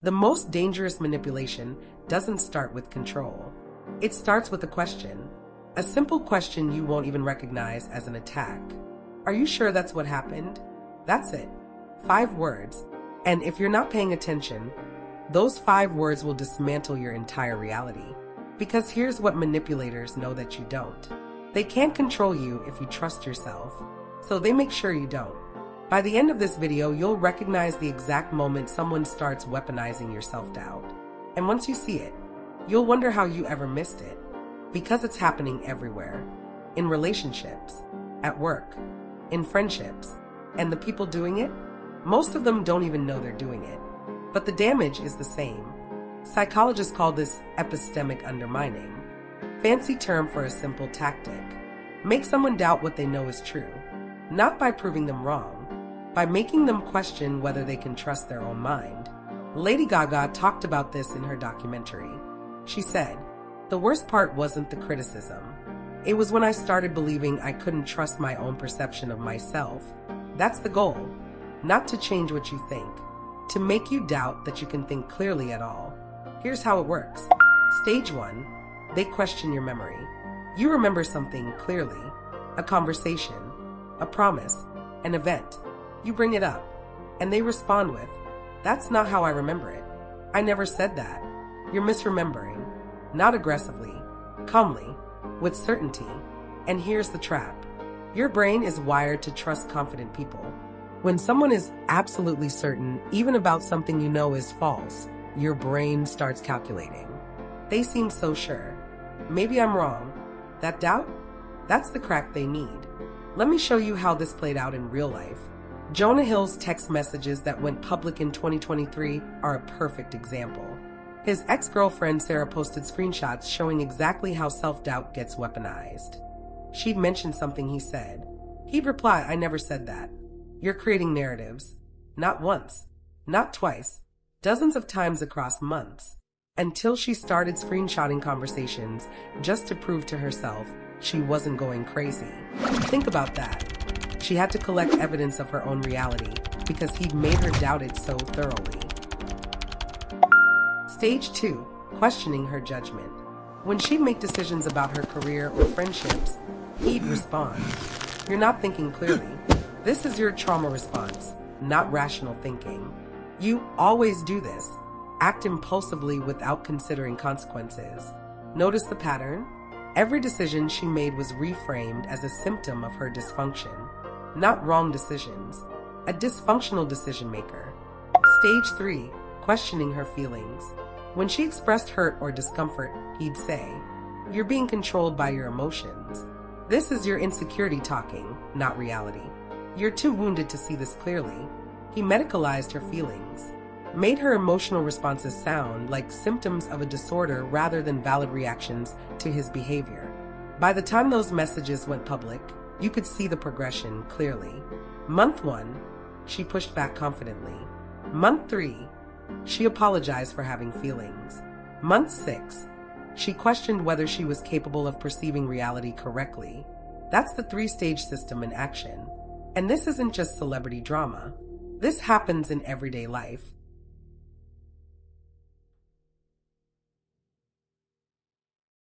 The most dangerous manipulation doesn't start with control. It starts with a question. A simple question you won't even recognize as an attack. Are you sure that's what happened? That's it. 5 words. And if you're not paying attention, those 5 words will dismantle your entire reality. Because here's what manipulators know that you don't. They can't control you if you trust yourself, so they make sure you don't. By the end of this video, you'll recognize the exact moment someone starts weaponizing your self-doubt. And once you see it, you'll wonder how you ever missed it. Because it's happening everywhere. In relationships, at work, in friendships, and the people doing it, most of them don't even know they're doing it. But the damage is the same. Psychologists call this epistemic undermining. Fancy term for a simple tactic. Make someone doubt what they know is true. Not by proving them wrong, by making them question whether they can trust their own mind. Lady Gaga talked about this in her documentary. She said, "The worst part wasn't the criticism. It was when I started believing I couldn't trust my own perception of myself. That's the goal. Not to change what you think. To make you doubt that you can think clearly at all." Here's how it works. Stage 1. They question your memory. You remember something clearly. A conversation, a promise, an event. You bring it up, and they respond with, "That's not how I remember it. I never said that." You're misremembering. Not aggressively, calmly, with certainty. And here's the trap. Your brain is wired to trust confident people. When someone is absolutely certain, even about something you know is false, your brain starts calculating. They seem so sure. Maybe I'm wrong. That doubt? That's the crack they need. Let me show you how this played out in real life. Jonah Hill's text messages that went public in 2023 are a perfect example. His ex-girlfriend Sarah posted screenshots showing exactly how self-doubt gets weaponized. She'd mentioned something he said. He'd reply, "I never said that." You're creating narratives. Not once, not twice, dozens of times across months, until she started screenshotting conversations just to prove to herself she wasn't going crazy. Think about that. She had to collect evidence of her own reality because he'd made her doubt it so thoroughly. Stage 2. Questioning her judgment. When she'd make decisions about her career or friendships, he'd respond, "You're not thinking clearly." This is your trauma response, not rational thinking. You always do this. Act impulsively without considering consequences. Notice the pattern? Every decision she made was reframed as a symptom of her dysfunction. Not wrong decisions. A dysfunctional decision maker. Stage 3. Questioning her feelings. When she expressed hurt or discomfort, he'd say, "You're being controlled by your emotions." This is your insecurity talking, not reality. You're too wounded to see this clearly. He medicalized her feelings, made her emotional responses sound like symptoms of a disorder rather than valid reactions to his behavior. By the time those messages went public, you could see the progression clearly. Month 1, she pushed back confidently. Month 3, she apologized for having feelings. Month 6, she questioned whether she was capable of perceiving reality correctly. That's the 3-stage system in action. And this isn't just celebrity drama. This happens in everyday life.